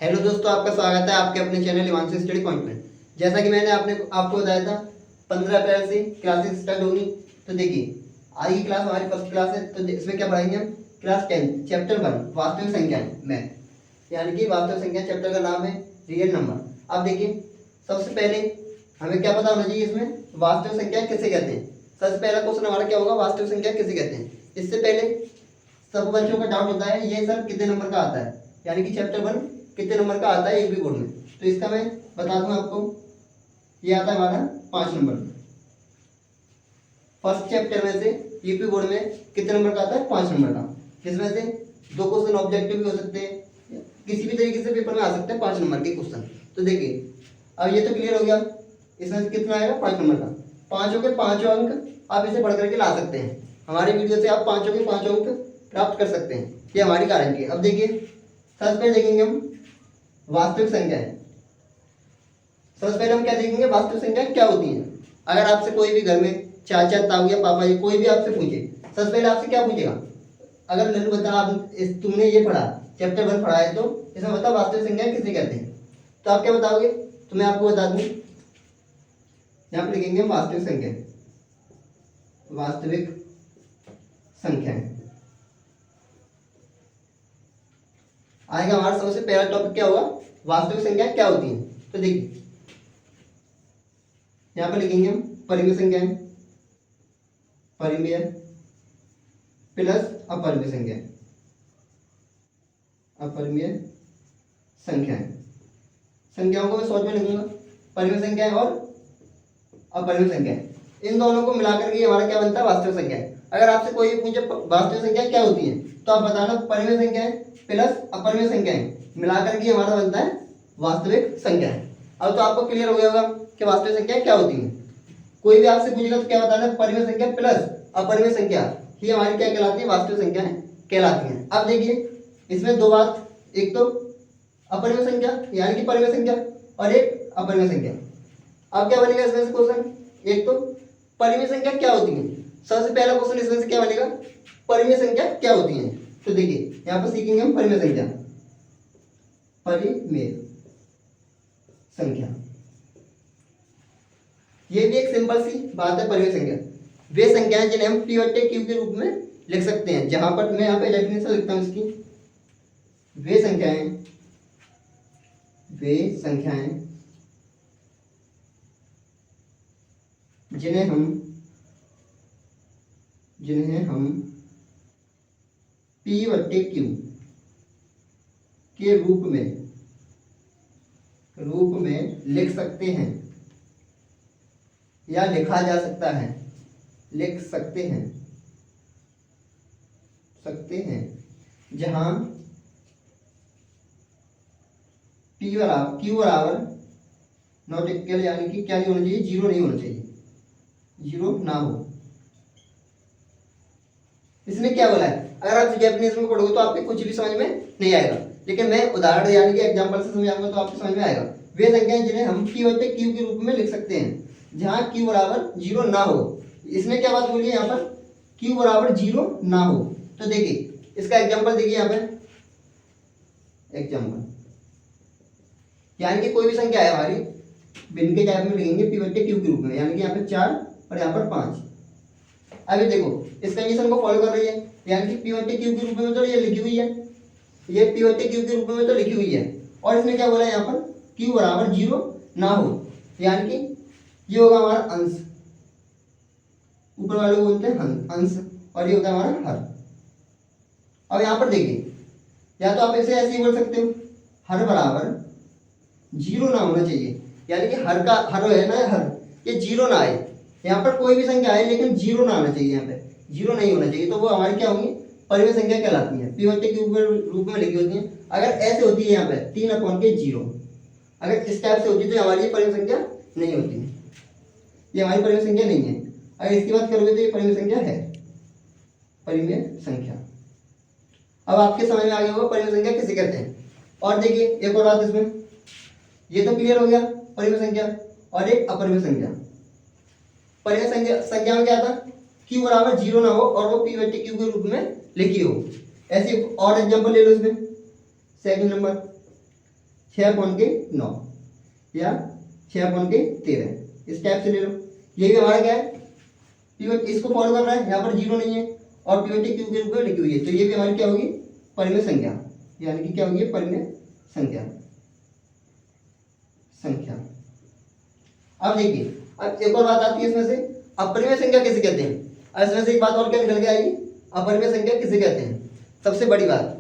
Hello दोस्तों, आपका स्वागत है आपके अपने चैनल हिमांशु स्टडी पॉइंट में। जैसा कि मैंने आपको बताया था 15 अप्रैल से क्लासेस स्टार्ट होंगी। तो देखिए, आज की क्लास हमारी फर्स्ट क्लास है। तो इसमें क्या पढ़ाएंगे हम? क्लास 10 चैप्टर 1 वास्तविक संख्याएं मैथ, यानी कि वास्तविक संख्या चैप्टर का नाम है रियल नंबर। अब देखिए, सबसे पहले हमें क्या पता होना चाहिए इसमें वास्तविक संख्या किसे कहते हैं। सबसे पहला क्वेश्चन हमारा क्या होगा, वास्तविक संख्या किसे कहते हैं। इससे पहले सब बच्चों का डाउट होता है ये सर कितने नंबर का आता है, यानी कि चैप्टर 1 कितने नंबर का आता है यूपी बोर्ड में। तो इसका मैं बता दूं आपको, ये आता है हमारा 5 नंबर। फर्स्ट चैप्टर में से यूपी बोर्ड में कितने नंबर का आता है? 5 नंबर का। जिसमें से 2 क्वेश्चन ऑब्जेक्टिव भी हो सकते हैं, किसी भी तरीके से पेपर में आ सकते हैं 5 नंबर के क्वेश्चन। तो देखिए, अब ये तो क्लियर हो गया, इसमें से कितना आएगा? 5 नंबर का। पांचों के पांचों अंक आप इसे पढ़ करके ला सकते हैं। हमारी वीडियो से आप पांचों के पांचों अंक प्राप्त कर सकते हैं, ये हमारी गारंटी है। अब देखिए, सबसे पहले देखेंगे हम वास्तविक संख्या है। सबसे पहले हम क्या देखेंगे, वास्तविक संख्या क्या होती है। अगर आपसे कोई भी घर में चाचा ताऊ या पापा जी कोई भी आपसे पूछे, सबसे पहले आपसे क्या पूछेगा? अगर लल्लू बता, आप तुमने ये पढ़ा चैप्टर 1 पढ़ा है तो इसमें बता वास्तविक संख्या किसे कहते हैं। तो आप क्या बताओगे? तो मैं आपको बता दूं, यहाँ पे लिखेंगे हम वास्तविक संख्या। वास्तविक संख्याएं आएगा हमारा सबसे पहला टॉपिक क्या होगा, वास्तविक संख्या क्या होती है। तो देखिए, यहां पर लिखेंगे हम परिमेय संख्याएं, परिमेय प्लस अपरिमेय संख्याएं, अपरिमेय संख्याएं। संख्याओं को मैं शॉर्ट में लिखूंगा, परिमेय संख्याएं और अपरिमेय संख्याएं। इन दोनों को मिलाकर के हमारा क्या बनता है? वास्तविक संख्याएं। अगर आपसे कोई पूछे वास्तविक संख्या क्या होती है, तो आप बताना परिमेय संख्याएं प्लस अपरिमेय संख्याएं मिलाकर के हमारा बनता है वास्तविक संख्याएं। अब तो आपको क्लियर हो गया होगा कि वास्तविक संख्या क्या होती है। कोई भी आपसे पूछेगा तो क्या बताना? परिमेय संख्या प्लस अपरिमेय संख्या ही हमारी क्या कहलाती है? वास्तविक संख्याएं कहलाती हैं। अब देखिए, इसमें दो बात, एक तो अपरिमेय संख्या यानी कि परिमेय संख्या और एक अपरिमेय संख्या। अब क्या बनेगा इसमें से क्वेश्चन? एक तो परिमेय संख्या क्या होती है, सबसे पहला क्वेश्चन इसमें से क्या बनेगा, परिमेय संख्या क्या होती है। तो देखिए, यहां पर सीखेंगे हम परिमेय संख्या। परिमेय संख्या ये भी एक सिंपल सी बात है। परिमेय संख्या वे संख्याएं जिन्हें हम पी बटे क्यू के रूप में लिख सकते हैं। जहां पर मैं यहाँ पे डेफिनेशन लिखता हूं इसकी, वे संख्याएं जिन्हें हम पी बटे क्यू के रूप में लिख सकते हैं या लिखा जा सकता है, लिख सकते हैं जहां पी बराबर क्यू बराबर नॉट इक्वल, यानी कि क्या नहीं होना चाहिए? जीरो नहीं होना चाहिए, जीरो ना हो। इसने क्या बोला है? अगर आप डेफिनेशन में पढ़ोगे तो आपके कुछ भी समझ में नहीं आएगा, लेकिन मैं उदाहरण यानी कि एग्जांपल से समझाऊंगा तो आपको समझ में आएगा। वे संख्याएं जिन्हें हम पी बटे क्यू के रूप में लिख सकते हैं जहां क्यू बराबर जीरो ना हो। इसने क्या बात बोली है यहाँ पर? क्यू बराबर जीरो ना हो। तो देखिए, इसका एग्जाम्पल देखिए यहाँ पे, एग्जाम्पल यानी कि कोई भी संख्या है हमारी, भिन्न के टाइप में लिखेंगे पी बटे क्यू के रूप में, यानी कि यहाँ पे 4 और यहाँ पर 5। अभी देखो, इस कंडीशन को फॉलो कर रही है, यानी कि पी बटे क्यू के रूप में तो ये लिखी हुई है, ये पी बटे क्यू के रूप में तो लिखी हुई है। और इसने क्या बोला है यहाँ पर? क्यू बराबर जीरो ना हो, यानी कि ये होगा हमारा अंश, ऊपर वाले को बोलते हैं अंश, और ये होता है हमारा हर। अब यहाँ पर देखिए, या तो आप इसे ऐसे ही बोल सकते हो, हर बराबर जीरो ना होना चाहिए, यानी कि हर का हर है ना, हर ये जीरो ना आए। यहाँ पर कोई भी संख्या आए लेकिन जीरो ना आना चाहिए, यहाँ पे जीरो नहीं होना चाहिए, तो वो हमारी क्या होंगी? परिमेय संख्या कहलाती है, पी बटे क्यू के रूप में लिखी होती है। अगर ऐसे होती है यहाँ पे 3/0, अगर इस टाइप से होती है तो हमारी ये परिमेय संख्या नहीं होती है, ये हमारी परिमेय संख्या नहीं है। अगर इसकी बात करोगे तो ये परिमेय संख्या है, परिमेय संख्या। अब आपके समझ में आ गया होगा परिमेय संख्या किसे कहते हैं। और देखिए, एक और बात इसमें, ये तो क्लियर हो गया परिमेय संख्या और एक अपरिमेय संख्या। परिमेय संख्या में क्या था? क्यू बराबर जीरो ना हो और वो पी बटे क्यू के रूप में लिखी हो। ऐसे और एग्जांपल ले लो इसमें, सेकंड नंबर, 6/9 या 6/13, इस टाइप से ले लो। ये भी हमारा क्या है, पिवट इसको फॉलो कर रहा है, यहाँ पर जीरो नहीं है और पिवट क्यू के रूप में लिखी हुई है, तो ये भी हमारी क्या होगी, परिमेय संख्या, यानी कि क्या होगी, परिमेय संख्या। अब देखिए, अब एक और बात आती है इसमें से, अपरिमेय संख्या किसे कहते हैं। अब इसमें से एक बात और क्या निकल के आएगी, अपरिमेय संख्या किसे कहते हैं। सबसे बड़ी बात,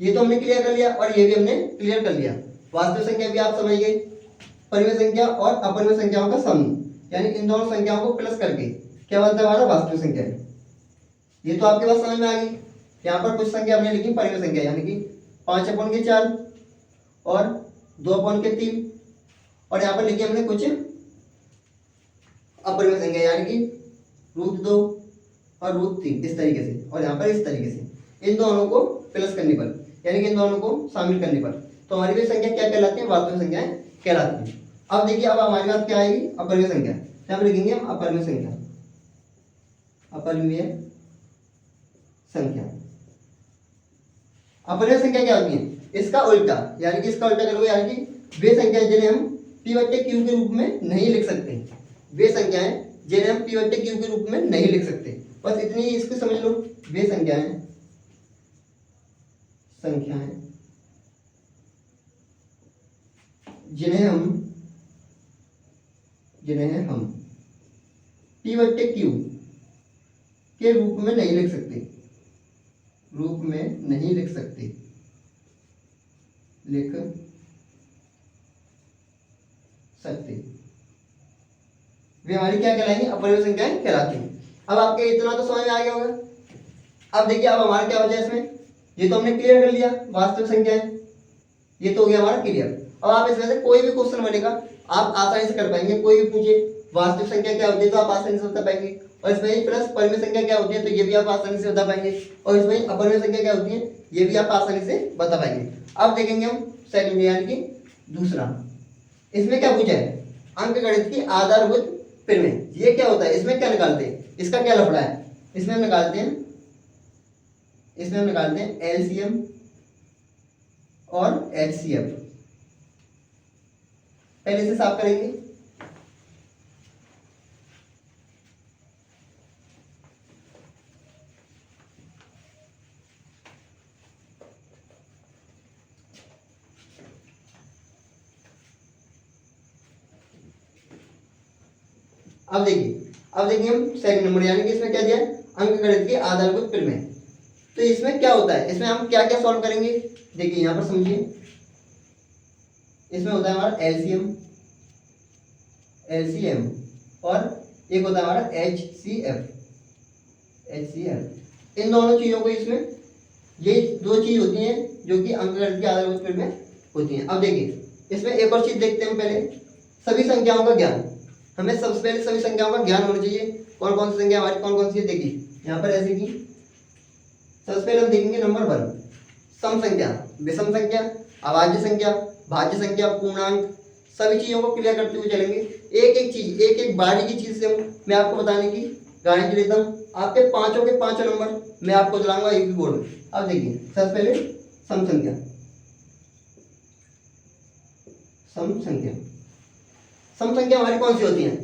ये तो हमने क्लियर कर लिया और ये भी हमने क्लियर कर लिया। वास्तविक संख्या भी आप समझ गए, परिमेय संख्या और अपरिमेय संख्याओं का समूह, यानी इन दोनों संख्याओं को प्लस करके क्या बनता है, हमारा वास्तविक संख्या है। ये तो आपके पास समझ में आ गई। यहाँ पर कुछ संख्या हमने लिखी परिमेय संख्या, यानी कि 5/4 और 2/3, और यहाँ पर लिखी हमने कुछ अपरिमेय संख्या, यानी कि √2 और √3, इस तरीके से, और यहाँ पर इस तरीके से। इन दोनों को प्लस करने पर, यानी कि इन दोनों को शामिल करने पर, तो हमारी भी संख्या क्या कहलाती है, वास्तविक संख्याएं कहलाती है। अब देखिए, अब हमारे पास क्या आएगी, अपरिमेय संख्या। यहाँ पर लिखेंगे हम अपरिमेय संख्या, अपरिमेय संख्या। अपरिमेय संख्या क्या होती है, इसका उल्टा, यानी कि इसका उल्टा करोगे, यानी कि वे संख्याएं जिन्हें हम P/Q के रूप में नहीं लिख सकते, वे संख्याएं जिन्हें हम P/Q के रूप में नहीं लिख सकते। बस इतनी इसको समझ लो, वे संख्याएं जिन्हें हम P/Q के रूप में नहीं लिख सकते, वे हमारी क्या कहलाएंगी, अपरिमेय संख्याएं कहलाती हैं। अब आपके इतना तो समझ में आ गया होगा। अब देखिए, अब हमारा क्या बचा इसमें, ये तो हमने क्लियर कर लिया, वास्तविक संख्याएं, ये तो हो गया हमारा क्लियर। अब आप इसमें से कोई भी क्वेश्चन बनेगा, आप आसानी से कर पाएंगे। कोई भी पूछे वास्तविक संख्या क्या होती है, तो आप आसानी से बता पाएंगे, और इसमें ही प्लस परिमेय संख्या क्या होती है, तो ये भी आप आसानी से बता पाएंगे, और इसमें ही अपरिमेय संख्या क्या होती है, ये भी आप आसानी से बता पाएंगे। अब देखेंगे हम सेकंड, यानी कि दूसरा। इसमें क्या पूछा है, अंकगणित की आधारभूत परिमेय। ये क्या होता है, इसमें क्या निकालते हैं, इसका क्या लफड़ा है। इसमें हम निकालते हैं एलसीएम और एचसीएफ। पहले से साफ करेंगे। अब देखिए हम सेकंड नंबर, यानी कि इसमें क्या दिया है, अंकगणित की आधारभूत परिमेय। तो इसमें क्या होता है, इसमें हम क्या क्या सॉल्व करेंगे, देखिए यहां पर समझिए। इसमें होता है हमारा एलसीएम और एक होता है हमारा एचसीएफ। इन दोनों चीजों को, इसमें ये दो चीज होती हैं जो कि अंकगणित की आधारभूत परिमेय होती हैं। अब देखिए, इसमें एक और चीज देखते हैं हम पहले, सभी संख्याओं का ज्ञान। हमें सबसे पहले सभी संख्याओं का ज्ञान होना चाहिए। कौन कौन सी संख्या हमारी कौन कौन सी है, देखिए यहाँ पर ऐसे की। सबसे पहले हम देखेंगे नंबर 1, सम संख्या, विषम संख्या, अभाज्य संख्या, भाज्य संख्या, पूर्णांक। सभी चीजों को क्लियर करते हुए चलेंगे। एक एक चीज, एक एक बारीकी चीज से मैं आपको बताने की गारंटी देता हूँ। आपके पांचों के पांचों नंबर मैं आपको दिलाऊंगा एक भी बोर्ड में। अब देखिए, सबसे पहले सम संख्या। सम संख्या हमारी कौन सी होती है,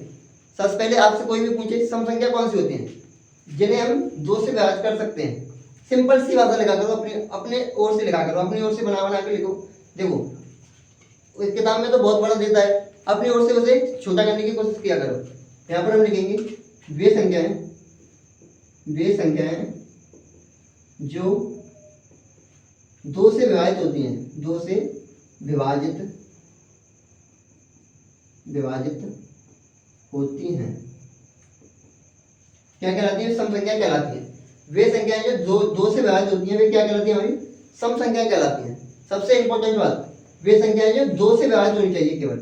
सबसे पहले आपसे कोई भी पूछे सम संख्या कौन सी होती है, जिन्हें हम 2 से विभाजित कर सकते हैं। सिंपल सी भाषा लिखा करो, अपने ओर से लिखा करो, अपनी ओर से बना के लिखो। देखो इस किताब में तो बहुत बड़ा देता है, अपनी ओर से उसे छोटा करने की कोशिश किया करो। यहाँ पर हम लिखेंगे वे संख्याएं जो 2 से विभाजित होती हैं, 2 से विभाजित होती हैं, क्या कहलाती है, सम संख्या कहलाती है। वे संख्याएं जो 2 से विभाजित होती हैं, वे क्या कहलाती हैं, हमारी सम संख्या कहलाती हैं। सबसे इंपॉर्टेंट बात, वे संख्याएं जो 2 से विभाजित होनी चाहिए, केवल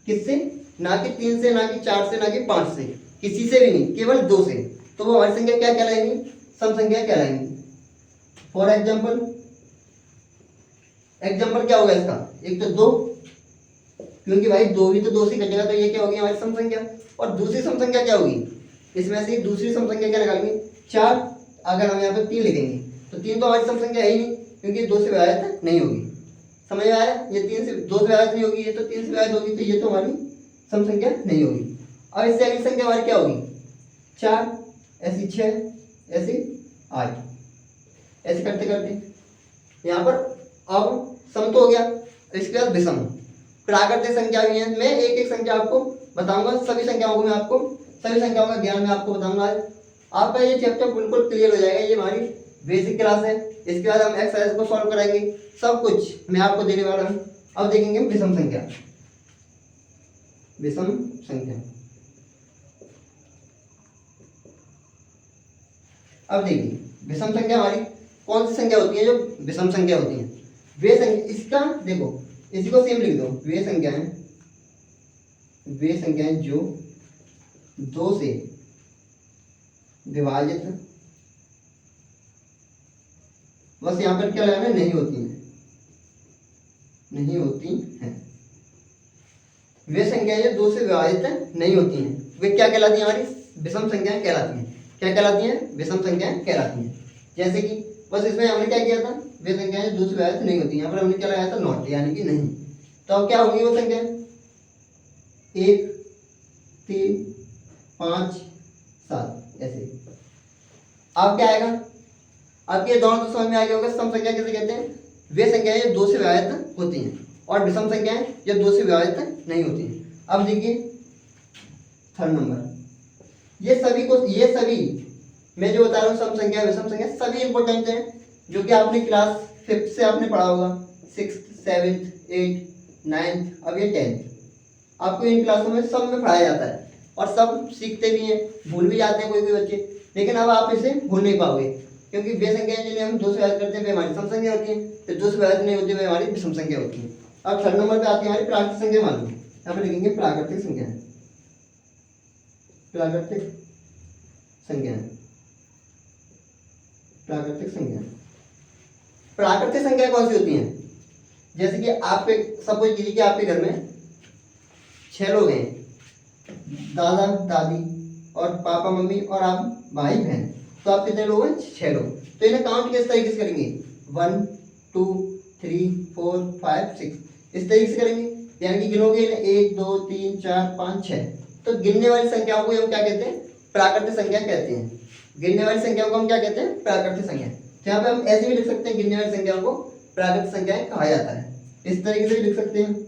किससे, ना कि 3 से, ना कि 4 से, ना कि 5 से, किसी से भी नहीं, केवल 2 से, तो वो हमारी संख्या क्या कहलाएंगी, सम संख्या कहलाएंगी। फॉर एग्जाम्पल क्या होगा इसका, एक तो 2, क्योंकि भाई 2 भी तो 2 से कटेगा, तो ये क्या होगी, हमारी सम संख्या। और दूसरी सम संख्या क्या होगी, इसमें से दूसरी सम संख्या क्या निकालेंगे, 4। अगर हम यहाँ पर 3 लिखेंगे तो 3 तो हमारी सम संख्या है ही नहीं, क्योंकि 2 से विभाजित नहीं होगी। समझ में आया? ये 3 से 2 से विभाजित नहीं होगी, ये तो 3 से विभाजित होगी, तो ये तो हमारी सम संख्या नहीं होगी। अब इससे अगली संख्या हमारी क्या होगी? 4, ऐसी 6, ऐसी 8, ऐसे करते करते यहाँ पर अब सम तो हो गया। इसके बाद विषम, प्राकृतिक संख्या भी है। मैं एक एक संख्या आपको बताऊंगा, सभी संख्याओं को मैं आपको, सभी संख्याओं का ज्ञान मैं आपको बताऊंगा आज। आपका ये चैप्टर बिल्कुल क्लियर हो जाएगा। ये हमारी बेसिक क्लास है। इसके बाद हम एक्सरसाइज को सॉल्व कराएंगे, सब कुछ मैं आपको देने वाला हूँ। अब देखेंगे विषम संख्या। विषम संख्या, अब देखिए विषम संख्या हमारी कौन सी संख्या होती है? जो विषम संख्या होती है वे संख्या, इसका देखो इसी को सेम लिख दो, वे संख्याएं जो 2 से विभाजित, बस यहाँ पर क्या लगाना है? नहीं होती हैं, नहीं होती हैं। वे संख्याएं जो 2 से विभाजित नहीं होती हैं वे क्या कहलाती हैं? हमारी विषम संख्याएं कहलाती हैं। क्या कहलाती हैं? विषम संख्याएं कहलाती हैं। जैसे कि बस इसमें हमने क्या किया था? वे संख्याएं जो 2 से विभाजित नहीं होती, यहाँ पर हमने क्या लगाया था? नॉट, यानी कि नहीं। तो अब क्या होगी वो संख्या? 1, 3, 5, 7, ऐसे। अब क्या आएगा? आपके दोनों तो समझ में आ गया होगा सम संख्या किसे कहते हैं? वे संख्याएं जो 2 से विभाजित होती हैं, और विषम संख्याएं जो 2 से विभाजित नहीं होती हैं। अब देखिए थर्ड नंबर, ये सभी मैं जो बता रहा हूँ सम संख्या विषम संख्या सभी इंपॉर्टेंट हैं, जो कि आपने क्लास 5th से आपने पढ़ा होगा, 6th 7th 8th 9th, अब ये 10th। आपको इन क्लासों में सब में पढ़ाया जाता है और सब सीखते भी हैं, भूल भी जाते हैं कोई कोई बच्चे, लेकिन अब आप इसे भूल नहीं पाओगे, क्योंकि वे संख्याएं जिन्हें हम 2 से विभाजित करते हैं वे हमारी सम संख्या होती हैं, तो 2 से विभाजित नहीं होती वे हमारी विषम संख्या होती हैं। अब थर्ड नंबर पे आती है हमारी प्राकृतिक संख्या। मान लो यहाँ पे लिखेंगे प्राकृतिक संख्या, प्राकृतिक संख्या, प्राकृतिक संख्या। प्राकृतिक संख्या कौन सी होती हैं? जैसे कि आपके सपोज कीजिए कि आपके घर में 6 लोग हैं, दादा दादी और पापा मम्मी और आप भाई बहन, तो आप कितने लोग हैं? 6 लोग। तो इन्हें काउंट किस तरीके से करेंगे? 1 2 3 4 5 6, इस तरीके से करेंगे, यानी कि गिनोगे इन्हें 1 2 3 4 5 6। तो गिनने वाली संख्याओं को हम क्या कहते हैं? प्राकृतिक संख्या कहते हैं। गिनने वाली संख्याओं को हम क्या कहते हैं? प्राकृतिक संख्या। यहाँ पे हम ऐसे भी लिख सकते हैं, गिनने वाली संख्याओं को प्राकृतिक संख्याएं कहा जाता है, इस तरीके से भी लिख सकते हैं,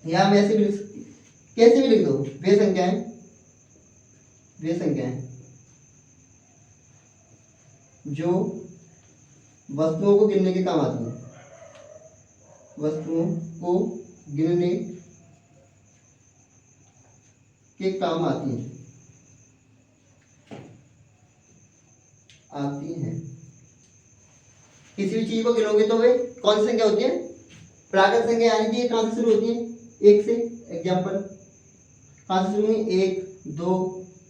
या हम ऐसे भी लिख सकते हैं, कैसे भी लिख दो। वे संख्याएं जो वस्तुओं को गिनने के काम आती हैं, वस्तुओं को गिनने के काम आती हैं, किसी भी चीज को गिनोगे तो वे कौन सी संख्या होती है? प्राकृतिक संख्या, यानी कि ये कहां से शुरू होती है? 1 से। एग्जाम्पल कहां से शुरू होंगी? 1 2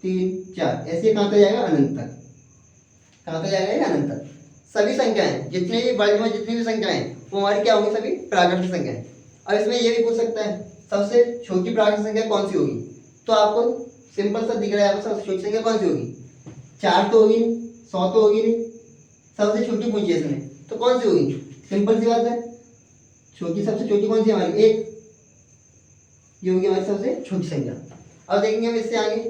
3 4, ऐसे कहां तक जाएगा? अनंत तक। कहां तक जाएगा? ये अनंत तक। सभी संख्याएं, जितने भी वर्ग में जितनी भी संख्याएं, वो हमारी क्या होंगी? सभी प्राकृतिक संख्याएं। अब इसमें ये भी पूछ सकता है सबसे छोटी प्राकृतिक संख्या कौन सी होगी? तो आपको सिंपल सा दिख रहा है, सबसे छोटी संख्या कौन सी होगी? 4 तो होगी नहीं, 100 तो होगी नहीं, सबसे छोटी पूछी है इसमें, तो कौन सी होगी? सिंपल सी बात है, छोटी, सबसे छोटी कौन सी हमारी? 1, ये होगी हमारी सबसे छोटी संख्या। अब देखेंगे हम इससे आगे,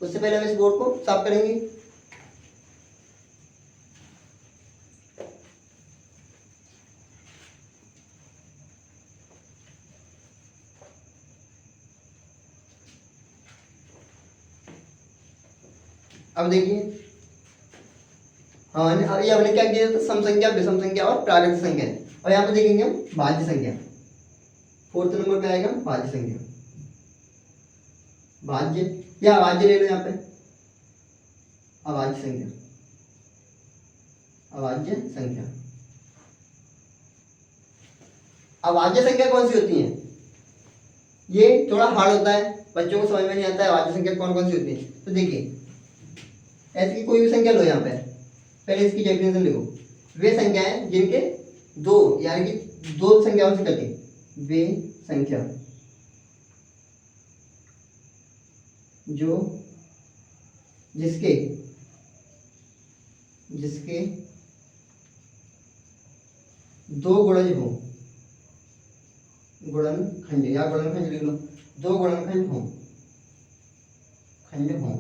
उससे पहले हम इस बोर्ड को साफ करेंगे। अब देखिए, हाँ ये हमने क्या किया था? सम संख्या, विषम संख्या और प्राकृतिक संख्या। और यहाँ पे देखेंगे हम भाज्य संख्या, 4th नंबर पे आएगा भाज्य संख्या। भाज्य या अभाज्य ले लो यहाँ पे, अभाज्य संख्या, अभाज्य संख्या। अभाज्य संख्या कौन सी होती है? ये थोड़ा हार्ड होता है, बच्चों को समझ में नहीं आता है अभाज्य संख्या कौन कौन सी होती है। तो देखिए ऐसी की कोई भी संख्या लो, यहाँ पे पहले इसकी डेफिनेशन लिखो। वे संख्याएं जिनके 2, यानी कि 2 संख्याओं से कटे, वे संख्या जो जिसके दो गुणज हो, गुणनखंड या गुणनखंड लिख लो, दो गुणनखंड हो, खंड हो।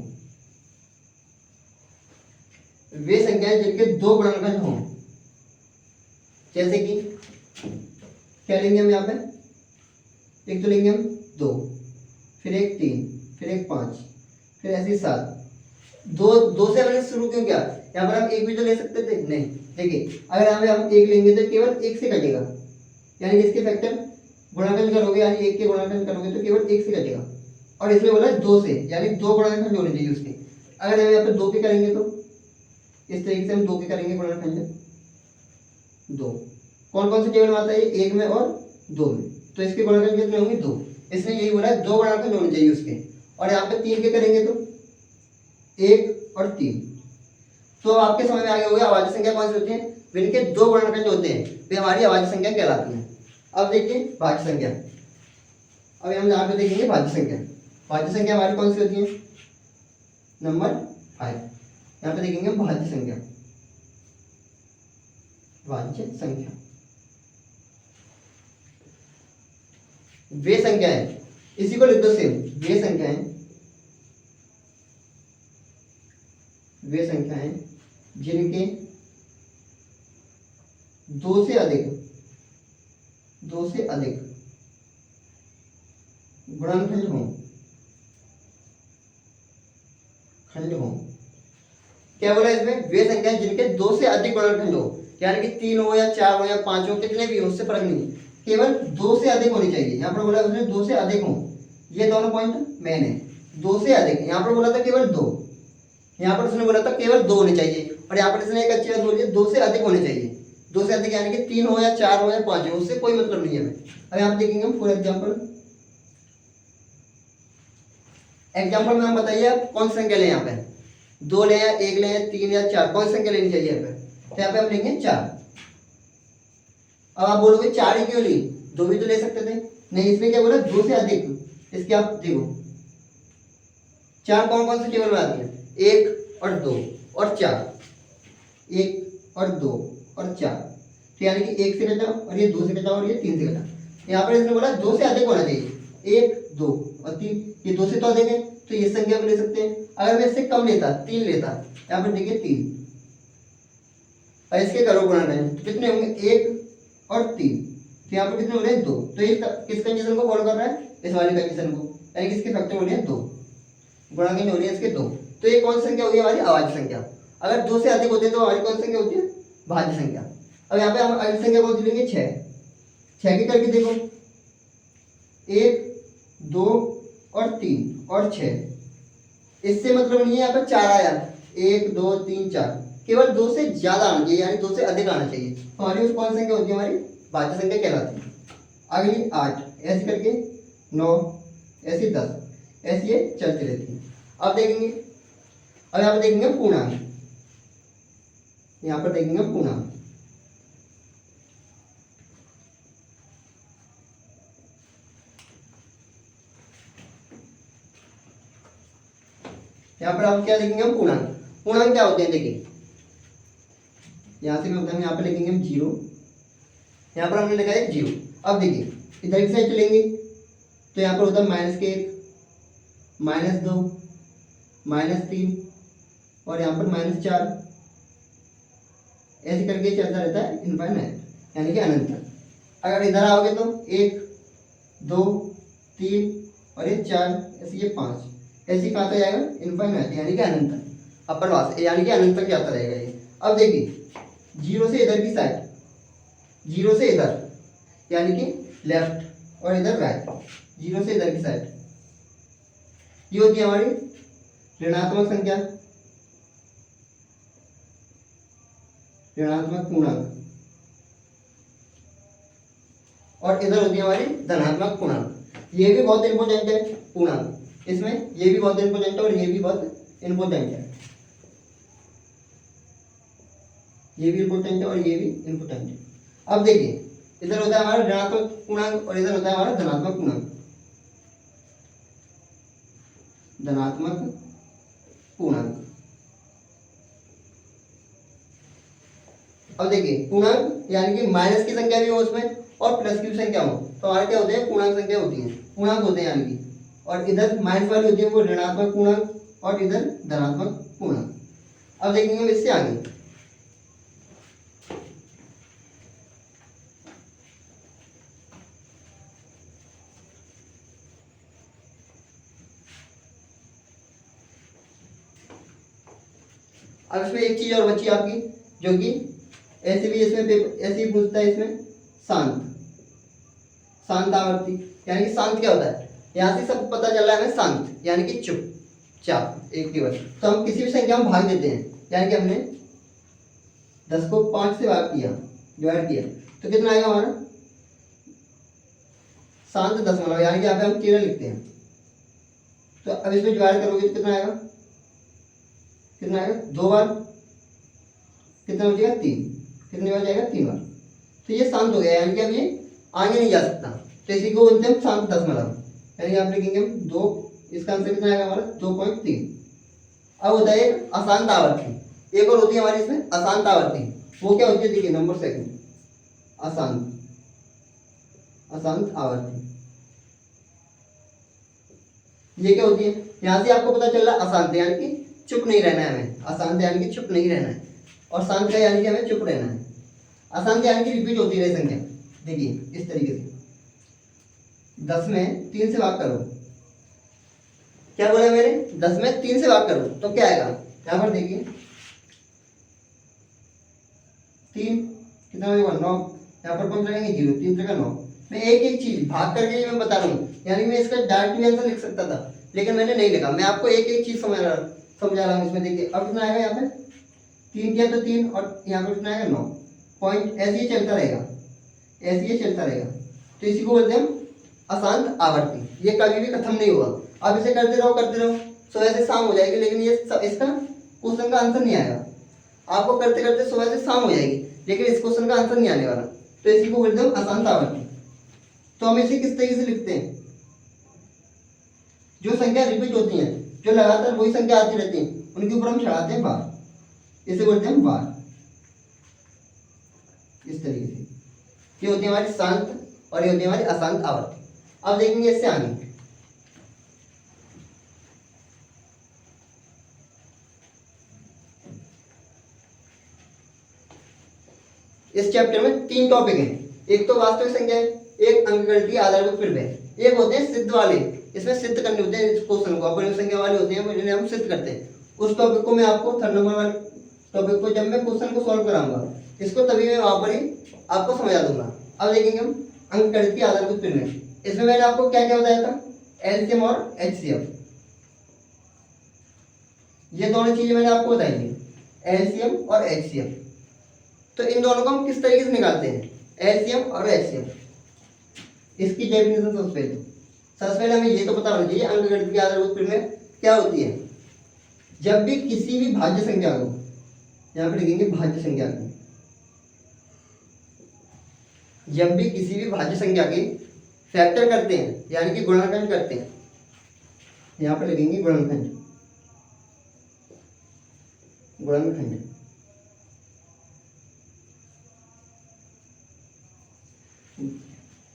वे संख्याएं जिनके दो गुणनखंड हो, जैसे कि क्या लेंगे हम यहाँ पे, एक तो लेंगे हम 2, फिर एक 3, फिर एक 5, फिर ऐसे 7। दो से हमने शुरू क्यों किया, यहाँ पर हम एक भी तो ले सकते थे, नहीं। देखिए अगर यहाँ पे हम एक लेंगे तो केवल एक से कटेगा, यानी कि इसके फैक्टर गुणनखंड करोगे, यानी एक के गुणनखंड करोगे तो केवल एक से कटेगा। और इसमें बोला है 2 से, यानी दो गुणनखंड होने चाहिए उसके। अगर हम यहाँ पे 2 के करेंगे तो इस तरीके से हम 2 के करेंगे गुणनखंड, 2 कौन कौन से टेबल में आता है, एक में और 2 में, तो इसके गुणनखंड कितने होंगे, 2। इसने यही बोला है 2 गुणनखंड होने चाहिए उसके। और यहाँ पे 3 के करेंगे तो 1 और 3। तो आपके समझ में आ गया होगा अभाज्य संख्या कौन सी होती है, जिनके दो गुणनखंड होते हैं वे हमारी अभाज्य संख्या कहलाती है। अब देखिए भाज्य संख्या, अब हम यहाँ पे देखेंगे भाज्य संख्या। भाज्य संख्या हमारी कौन सी होती है, नंबर 5। यहाँ पे देखेंगे भाज्य संख्या, भाज्य संख्या वे संख्याएं, इसी को लिख दो सेम, वे संख्याएं, वे संख्याएं जिनके दो से अधिक गुणनखंड हो, खंड हो। क्या बोला इसमें, वे संख्याएं जिनके 2 से अधिक गुणनखंड हो, यानी कि 3 हो या 4 हो या 5 हो, कितने भी हो उससे फर्क नहीं, केवल 2 से अधिक होनी चाहिए। यहाँ पर बोला उसने 2 से अधिक हो, ये दोनों पॉइंट मेन है। 2 से अधिक, यहाँ पर बोला था केवल 2, यहाँ पर उसने बोला था केवल 2 होने चाहिए, और यहाँ पर इसने एक अच्छी बात बोली है 2 से अधिक होने चाहिए। 2 से अधिक यानी कि 3 हो या 4 हो या 5 हो, उससे कोई मतलब नहीं है हमें। अब यहाँ पर देखेंगे हम फॉर एग्जाम्पल में हम बताइए आप कौन सी संख्या लें, यहाँ पे 2 लें या 1 लें या 3 या 4, कौन सी संख्या लेनी चाहिए यहाँ पे, तो यहाँ पे हम लेंगे 4। अब आप बोलोगे 4 ही क्यों ली, 2 भी तो ले सकते थे, नहीं इसमें क्या बोला 2 से अधिक। इसके आप देखो 4 कौन कौन से टेबल में आती है, 1 और 2 और 4, 1 और 2 और 4, तो यानी कि 1 से कटा और ये 2 से कटा और ये 3 से कटा। यहाँ पर इसने बोला 2 से अधिक होना चाहिए, 1 2 और 3, ये 2 से तो अधिक है तो ये संख्या को ले सकते हैं। अगर मैं इससे कम लेता 3 लेता, यहाँ पर देखिए 3, और इसके करो गुणनखंड तो कितने होंगे, 1 और 3, तो यहाँ पर कितने हो रहे हैं 2। तो ये किस कंडीशन को फॉलो कर रहा है, इस वाली कंडीशन को, यानी कि इसके फैक्टर हो रहे हैं 2, गुणनखंड हो रही है इसके 2। तो ये कौन सी संख्या होगी, हमारी अभाज्य संख्या। अगर 2 से अधिक होते हैं तो हमारी कौन सी संख्या होती है, भाज्य संख्या। अब यहाँ पे हम अगली संख्या कौन सी लेंगे, 6 की करके देखो, 1 2 और 3 और 6, इससे मतलब नहीं है यहाँ पर 4 आया, 1 2 3 4, केवल 2 से ज्यादा आना चाहिए, यानी 2 से अधिक आना चाहिए, तो हमारी उस कौन संख्या होती है, हमारी भाज्य संख्या कहलाती है। अगली 8 ऐसे करके, 9 ऐसी 10, ऐसी ये चलती रहती है। अब देखेंगे, अब यहाँ पर देखेंगे पूर्णांक, यहाँ पर देखेंगे पूर्णांक। यहाँ पर आप क्या देखेंगे, हम पूर्णांक। पूर्णांक क्या होते हैं, देखिए यहाँ से मैं बताऊँ, यहाँ पर लिखेंगे हम 0, यहाँ पर हमने लिखा है 0। अब देखिए इधर की साइड चलेंगे तो यहाँ पर होता है -1 -2 -3 और यहाँ पर -4, ऐसे करके चलता रहता है इनफाइनाइट, यानी कि अनंत तक। अगर इधर आओगे तो 1 2 3 और ये 4, ऐसे ये 5, ऐसे कहाँ तक जाएगा, इनफाइनाइट यानी कि अनंत तक, अपर वास यानी कि अनंत तक जाता रहेगा ये। अब देखिए 0 से इधर की साइड, 0 से इधर यानी कि लेफ्ट और इधर राइट, 0 से इधर की साइड, ये होती है हमारी ऋणात्मक संख्या, ऋणात्मक पूर्णांक, और इधर होती है हमारी धनात्मक पूर्णांक। ये भी बहुत इंपॉर्टेंट है पूर्णांक, इसमें ये भी बहुत इंपॉर्टेंट है और ये भी बहुत इंपॉर्टेंट है, ये भी इंपॉर्टेंट है और ये भी इंपॉर्टेंट है। अब देखिए इधर होता है हमारा ऋणात्मक पूर्णांक और इधर होता है हमारा धनात्मक पूर्णांक, धनात्मक पूर्णांक। अब देखिए पूर्णांक यानी कि माइनस की संख्या भी हो उसमें और प्लस की भी संख्या हो तो हमारे क्या होते हैं, पूर्णांक संख्या होती है, पूर्णांक होते हैं यानी कि, और इधर माइनस वाली होती है वो ऋणात्मक पूर्णांक और इधर धनात्मक पूर्णांक। अब देखेंगे हम इससे आगे। अब इसमें एक चीज और बची आपकी, जो कि ऐसे भी इसमें पेपर ऐसे ही पूछता है इसमें, शांत, शांत आवर्ती यानी कि शांत क्या होता है, यहाँ से सब पता चल रहा है हमें, शांत यानी कि चुपचाप एक केवल। तो हम किसी भी संख्या में भाग देते हैं, यानी कि हमने 10 को 5 से भाग किया, डिवाइड किया, तो कितना आएगा हमारा, शांत दशमलव, यानी कि यहाँ पे हम 13 लिखते हैं। तो अब इसमें डिवाइड करोगे तो कितना आएगा, कितना आएगा, 2 बार कितना बचेगा, 3, कितनी बार जाएगा, 3 बार। तो ये शांत हो गया, यानी कि अब ये आगे नहीं जा सकता, तो इसी को बोलते हैं शांत दशमलव, यानी आप लिखेंगे 2, इसका आंसर कितना आएगा हमारा, 2.3। अब होता है अशांत आवर्ती, एक और होती है हमारी इसमें अशांत आवर्ती, वो क्या होती है, देखिए नंबर सेकंड, अशांत, अशांत आवर्ती, ये क्या होती है, यहाँ से आपको पता चल रहा है अशांत यानी कि चुप नहीं रहना है हमें, अशांत यानी कि चुप नहीं रहना है, और शांत का यानी कि हमें चुप रहना है। अशांत यानी कि रिपीट होती रहे संख्या, देखिए इस तरीके से 10 में 3 से भाग करो, क्या बोला मैंने, 10 में 3 से भाग करो तो क्या आएगा, यहाँ पर देखिए 3 कितना होगा, 9, यहाँ पर कौन लगेंगे 0, 3 जगह 9। मैं एक एक चीज भाग करके ही मैं बता रहा हूँ, यानी मैं इसका डायरेक्ट भी आंसर लिख सकता था लेकिन मैंने नहीं लिखा, मैं आपको एक एक चीज समझा रहा हूँ इसमें। देखिए अब कितना आएगा, यहाँ पे 3 किया तो 3, और यहाँ पर कितना आएगा 9 पॉइंट, ऐसे ही चलता रहेगा, ऐसे ही चलता रहेगा। तो इसी को बोलते हैं हम अशांत आवर्ती, ये कभी भी खत्म नहीं होगा। आप इसे करते रहो, सुबह से शाम हो जाएगी, लेकिन ये इसका क्वेश्चन का आंसर नहीं आएगा। आपको करते करते सुबह से शाम हो जाएगी, लेकिन इस क्वेश्चन का आंसर नहीं आने वाला। तो इसी को बोलते हैं अशांत आवर्ती। तो हम इसे किस तरीके से लिखते हैं, जो संख्या रिपीट होती है, जो लगातार वही संख्या आती रहती है, उनके ऊपर हम चढ़ाते हैं बार, इसे बोलते हैं बार, इस तरीके से। ये होती है हमारी शांत और ये होती है हमारी अशांत आवर्ती। अब देखेंगे इससे आगे। इस चैप्टर में 3 टॉपिक हैं, एक तो वास्तविक संख्या है, एक अंकगणितीय आधारभूत प्रमेय, एक होते हैं सिद्ध वाले, इसमें सिद्ध करने होते हैं इस क्वेश्चन को, अपनी संख्या वाले होते हैं जिन्हें हम सिद्ध करते हैं। उस टॉपिक को मैं आपको 3 नंबर वाले टॉपिक को जब मैं क्वेश्चन को सॉल्व कराऊंगा, इसको तभी मैं वहां पर ही आपको समझा दूंगा। अब देखेंगे हम अंकगणितीय आधारभूत प्रमेय। इसमें मैंने आपको क्या क्या बताया था, एलसीएम और एचसीएफ, ये दोनों चीजें मैंने आपको बताई थी, एलसीएम और एचसीएफ। तो इन दोनों को हम किस तरीके से निकालते हैं, एलसीएम और एचसीएफ, इसकी डेफिनेशन सबसे पहले हमें ये तो पता होना चाहिए अंकगणितीय आधारभूत प्रमेय क्या होती है। जब भी किसी भी भाज्य संख्या को, यहाँ पे लिखेंगे भाज्य संख्या को, जब भी किसी भी भाज्य संख्या के फैक्टर करते हैं यानी कि गुणनखंड करते हैं, यहाँ पे लिखेंगे गुणनखंड, गुणनखंड।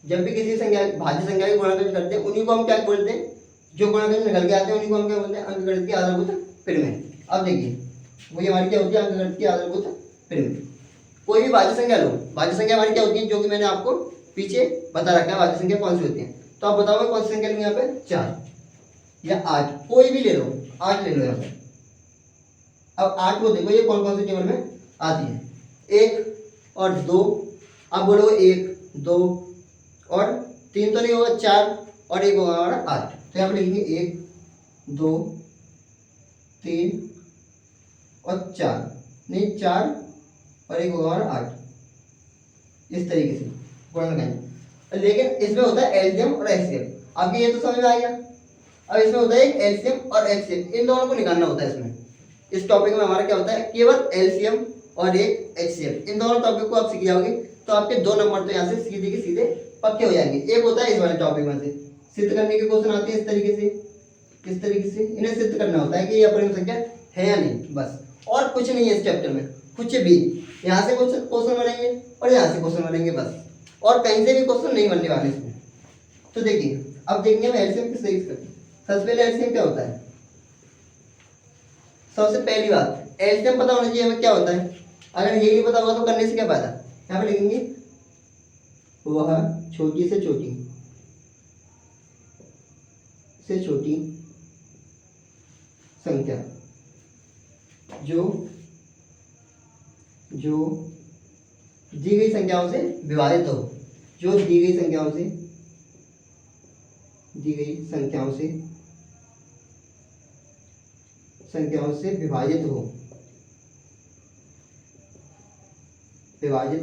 जब भी किसी संख्या भाज्य संख्या के गुणनखंड करते हैं, उन्हीं को हम क्या बोलते हैं, जो गुणनखंड निकल के आते हैं उन्हीं को हम क्या बोलते हैं, अंकगणितीय आधारभूत प्रमेय। अब देखिए वही हमारी क्या होती है, अंकगणितीय आधारभूत प्रमेय। कोई भी भाज्य संख्या लो, भाज्य संख्या हमारी क्या होती है, जो कि मैंने आपको पीछे बता रखा है भाज्य संख्या कौन सी होती है। तो आप बताओगे कौन सी संख्या लूँ यहाँ पे, 4 या 8, कोई भी ले लो, 8 ले लो यहाँ पे। अब 8 को देखो ये कौन कौन से टेबल में आती है, 1 और 2, आप बोलोगे 1 2 और 3 तो नहीं होगा, 4 और 1 होगा हमारा 8। तो यहाँ पे लिखेंगे 1 2 3 और 4, नहीं 4 और 1 होगा हमारा 8, इस तरीके से गुणनखंड। लेकिन इसमें होता है एलसीएम और एचसीएफ, आपके ये तो समझ में आ गया। अब इसमें होता है एक एलसीएम और एचसीएफ, इन दोनों को निकालना होता है। इसमें इस टॉपिक में हमारा क्या होता है, केवल एलसीएम और एक एचसीएफ, इन दोनों टॉपिक को आप सीख जाओगे तो आपके 2 नंबर तो यहाँ से सीधे के सीधे पक्के हो जाएंगे। एक होता है इस वाले टॉपिक में से सिद्ध करने के क्वेश्चन आते हैं इस तरीके से, इस तरीके से इन्हें सिद्ध करना होता है कि ये अपरिमेय संख्या है या नहीं, बस और कुछ नहीं है इस चैप्टर में कुछ भी। यहाँ से कुछ क्वेश्चन बनेंगे और यहाँ से क्वेश्चन बनेंगे बस, और कहीं से भी क्वेश्चन नहीं बनने वाले इसमें। तो देखिए अब देखेंगे हम एलसीएम किस तरीके से करते हैं। सबसे पहले एलसीएम क्या होता है, सबसे पहली बात एलसीएम पता होना चाहिए हमें क्या होता है। अगर ये नहीं पता होगा तो करने से क्या फायदा। यहाँ पे लिखेंगे वह छोटी से छोटी संख्या जो दी गई संख्याओं से विभाजित हो, जो दी गई संख्याओं से विभाजित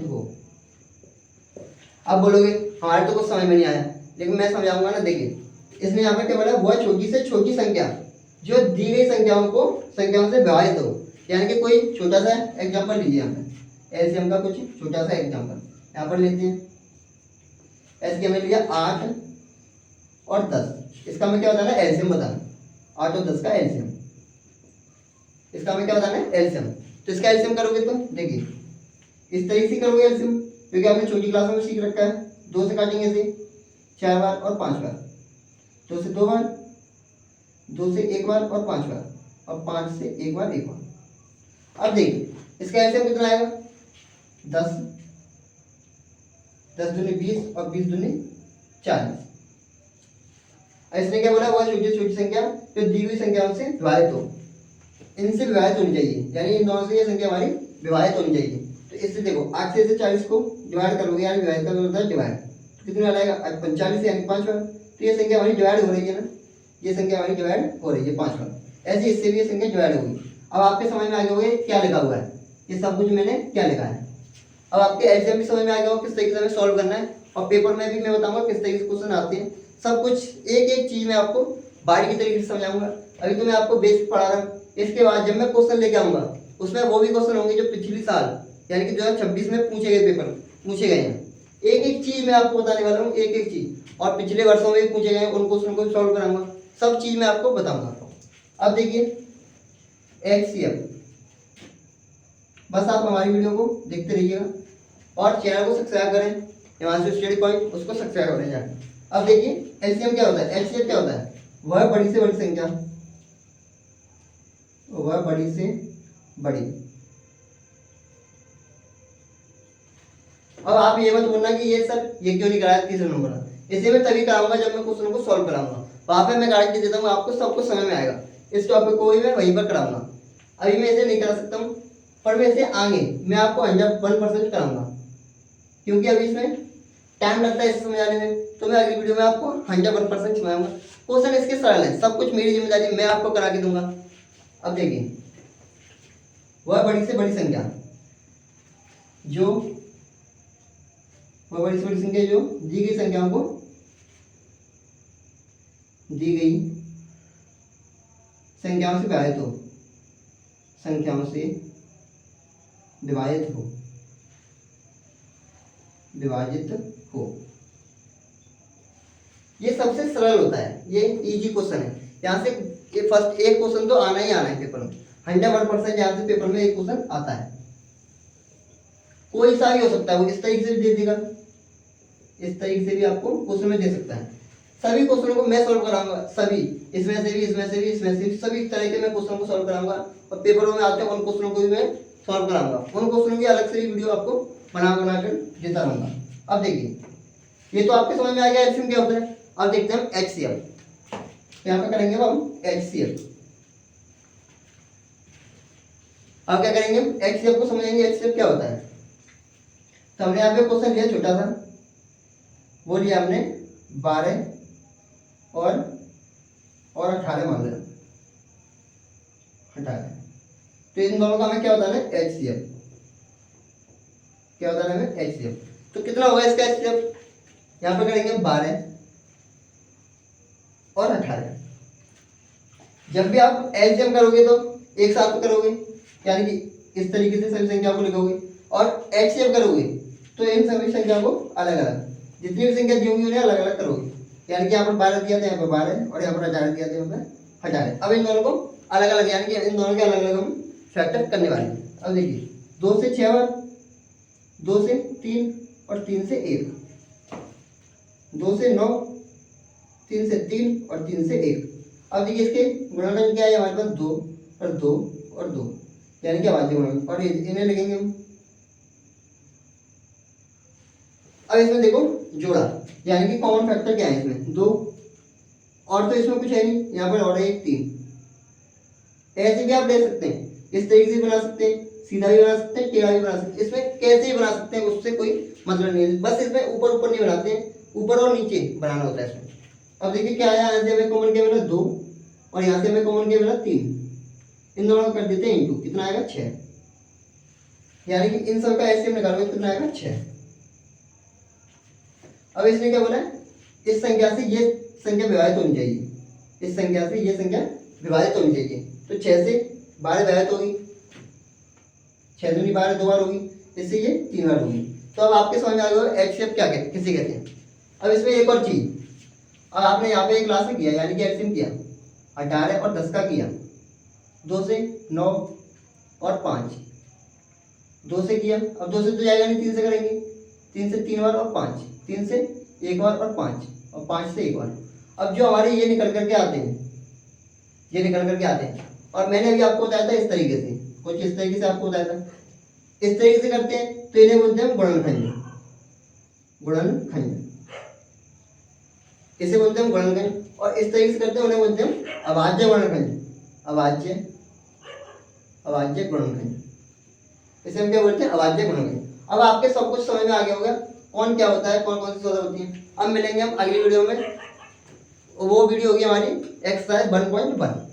हो। अब बोलोगे हमारे तो कुछ समझ में नहीं आया, लेकिन मैं समझाऊंगा ना। देखिए इसने यहाँ पे क्या बोला, वह छोटी से छोटी संख्या जो दी गई संख्याओं से विभाजित हो। यानी कि कोई छोटा सा एग्जांपल लीजिए, यहाँ पे एलसीएम का कुछ छोटा सा एग्जांपल यहाँ पर लेते हैं। ऐसे हमें लिया 8 और 10, इसका हमें क्या बताना है, एलसीएम बताना। 8 और 10 का एलसीएम, इसका हमें क्या बताना है, एलसीएम। तो इसका एलसीएम करोगे तो देखिए इस तरीके से करोगे एलसीएम, क्योंकि आपने छोटी क्लासों में सीख रखा है। 2 से काटेंगे इसे 4 बार और 5 बार, 2 से 2 बार, 2 से 1 बार और 5 बार, और 5 से 1 बार 1 बार। अब देखिए इसका एलसीएम कितना आएगा, 10, 10 दूनी 20 और 20 दूनी 40। इसने क्या बोला, वह छोटी छोटी संख्या जो दी हुई संख्याओं से विभाजित हो, इनसे विभाजित होनी चाहिए। यानी इन दोनों से ये संख्या हमारी विभाजित होनी चाहिए। तो इससे देखो 8 से 40 को डिवाइड करोगे, यानी विभाजित का मतलब डिवाइड, तो कितना आएगा 45 यानी 5 बार। तो ये संख्या हमारी डिवाइड हो रही है ना, ये संख्या हमारी डिवाइड हो रही है 5 बार। ऐसे इससे भी ये संख्या डिवाइड होगी। अब आपके समझ में आ गया होगा क्या लिखा हुआ है, ये सब कुछ मैंने क्या लिखा है। अब आपके एलसीएम भी समझ में आ गया होगा किस तरीके से हमें सॉल्व करना है, और पेपर में भी मैं बताऊंगा किस तरीके से क्वेश्चन आते हैं। सब कुछ एक एक चीज मैं आपको बारीकी तरीके से समझाऊंगा। अभी तो मैं आपको बेसिक पढ़ा रहा हूँ, इसके बाद जब मैं क्वेश्चन लेके आऊंगा उसमें वो भी क्वेश्चन होंगे जो पिछले साल यानी कि 2026 में पूछे गए, पेपर पूछे गए हैं। एक एक चीज मैं आपको बताने वाला हूँ, एक एक चीज, और पिछले वर्षों में भी पूछे गए उन क्वेश्चन को सॉल्व कराऊंगा, सब चीज मैं आपको बताऊंगा। अब देखिए एचसीएफ, बस आप हमारी वीडियो को देखते रहिएगा और चैनल को सब्सक्राइब करें, हिमांशु स्टडी पॉइंट, उसको सब्सक्राइब करें जाकर। अब देखिए एलसीएम क्या होता है, एलसीएम क्या होता है, वह बड़ी से बड़ी संख्या, वह बड़ी से बड़ी। अब आप ये मत बोलना कि ये सर ये क्यों नहीं कराया तीसरा नंबर, इसे मैं तभी कराऊंगा जब मैं क्वेश्चन को सॉल्व कराऊंगा, वहां पे मैं गारंटी देता हूँ आपको सबको समझ में आएगा। इस टॉपिक को भी मैं वहीं पर कराऊंगा, अभी मैं इसे नहीं करा सकता हूँ, पर मैं इसे आगे मैं आपको 100% कराऊंगा, क्योंकि अभी इसमें टाइम लगता है इसे समझाने में। तो मैं अगली वीडियो में आपको 100% समझाऊंगा। क्वेश्चन इसके सरल है, सब कुछ मेरी जिम्मेदारी, मैं आपको करा के दूंगा। अब देखिए वह बड़ी से बड़ी संख्या जो दी गई संख्याओं को, दी गई संख्याओं से विभाजित हो, संख्याओं से विभाजित हो। ये सबसे सरल होता है, ये इजी क्वेश्चन है। यहाँ से ये फर्स्ट एक क्वेश्चन तो आना ही आना है पेपर में, 100% यहाँ से पेपर में एक क्वेश्चन आता है। कोई सा भी हो सकता है, वो इस तरीके से भी दे देगा, इस तरीके से भी आपको क्वेश्चन में दे सकता है। सभी क्वेश्चनों को मैं सॉल्व कराऊंगा, सभी, इसमें से भी, इसमें से भी, इसमें से भी, सभी तरह के मैं क्वेश्चन को सॉल्व कराऊंगा, और पेपरों में आते हैं उन क्वेश्चनों को भी मैं सॉल्व कराऊंगा। उन क्वेश्चनों की अलग से ही वीडियो आपको बना कर देता रहूंगा। अब अब ये तो आपके समझ में आ गया एलसीएम क्या होता है। अब देखते हैं एचसीएफ। यहाँ पे करेंगे हम एचसीएफ। अब क्या करेंगे, एचसीएफ को समझेंगे एचसीएफ क्या होता है। तो हमने यहाँ पे क्वेश्चन लिया छोटा सा, वो लिया हमने 12 और 18 मान लिया, 18। तो इन दोनों का हमें क्या होता है, एचसीएफ क्या होता है हमें, एचसीएफ। तो कितना होगा इसका एचसीएफ, यहाँ पे करेंगे 12 और 18। जब भी आप एलसीएम करोगे तो एक साथ करोगे, यानी कि इस तरीके से सभी संख्या को लिखोगे, और एचसीएफ करोगे तो इन सभी संख्या को अलग अलग, जितनी भी संख्या दी होंगी उन्हें अलग अलग करोगे। यानी कि यहाँ पर 12 दिया था, यहाँ पर 12, और यहाँ पर 18 दिया था, यहाँ पर 18। अब इन दोनों को अलग अलग, यानी कि इन दोनों के अलग अलग हम फैक्टर करने वाले हैं। अब देखिए 2 से 6 बार, 2 से 3 और 3 से 1, 2 से 9, 3 से 3 और 3 से 1। अब देखिए इसके गुणनखंड क्या है हमारे पास 2 और 2 और 2, यानी कि अभाज्य गुणनखंड, और इन्हें लिखेंगे हम। अब इसमें देखो जोड़ा, यानी कि कॉमन फैक्टर क्या है इसमें 2, और तो इसमें कुछ है नहीं, यहाँ पर और है 1 3। ऐसे भी आप ले सकते हैं, इस तरीके से बना सकते हैं, सीधा भी बना सकते हैं, टेढ़ा भी बना सकते हैं, इसमें कैसे भी बना सकते हैं, उससे कोई मतलब नहीं है। बस इसमें ऊपर ऊपर नहीं बनाते हैं, ऊपर और नीचे बनाना होता है इसमें। अब देखिए क्या आया, यहाँ से हमें कॉमन क्या मिला 2, और यहाँ से हमें कॉमन क्या मिला 3, इन दोनों को कर देते हैं इंटू, कितना आएगा 6, यानी कि इन सब का एलसीएम निकालोगे कितना आएगा 6। अब इसने क्या बोला है, इस संख्या से ये संख्या विभाजित होनी चाहिए, इस संख्या से ये संख्या विभाजित होनी चाहिए, तो 6 से 12 विभाजित होगी, 6 दूनी 12 2 बार होगी, इससे ये 3 बार होगी। तो अब आपके समझ में आ गया एलसीएम क्या कहते हैं, किसे कहते हैं। अब इसमें एक और चीज, अब आपने यहाँ पे एक क्लास में किया, यानी कि एलसीएम किया 18 और 10 का किया, 2 से 9 और 5, 2 से किया, अब 2 से तो जाएगा नहीं, 3 से करेंगे, 3 से 3 बार और 5, 3 से 1 बार और 5, और 5 से 1 बार। अब जो हमारे ये निकल करके आते हैं, ये निकल करके आते हैं, और मैंने अभी आपको बताया था इस तरीके से, कुछ इस तरीके से आपको बताया था, इस तरीके से करते हैं तो इन्हें बोलते हैं गुणनखंड, गुणनखंड इसे बोलते हैं गुणनखंड, और इस तरीके से करते हैं उन्हें बोलते हैं अभाज्य गुणनखंड, अभाज्य अभाज्य गुणनखंड, इसे हम क्या बोलते हैं अभाज्य गुणनखंड। अब आपके सब कुछ समझ में आ गया होगा कौन क्या होता है, कौन कौन सी सौदा होती है। अब मिलेंगे हम अगली वीडियो में, वो वीडियो होगी हमारी एक्सरसाइज 1.1।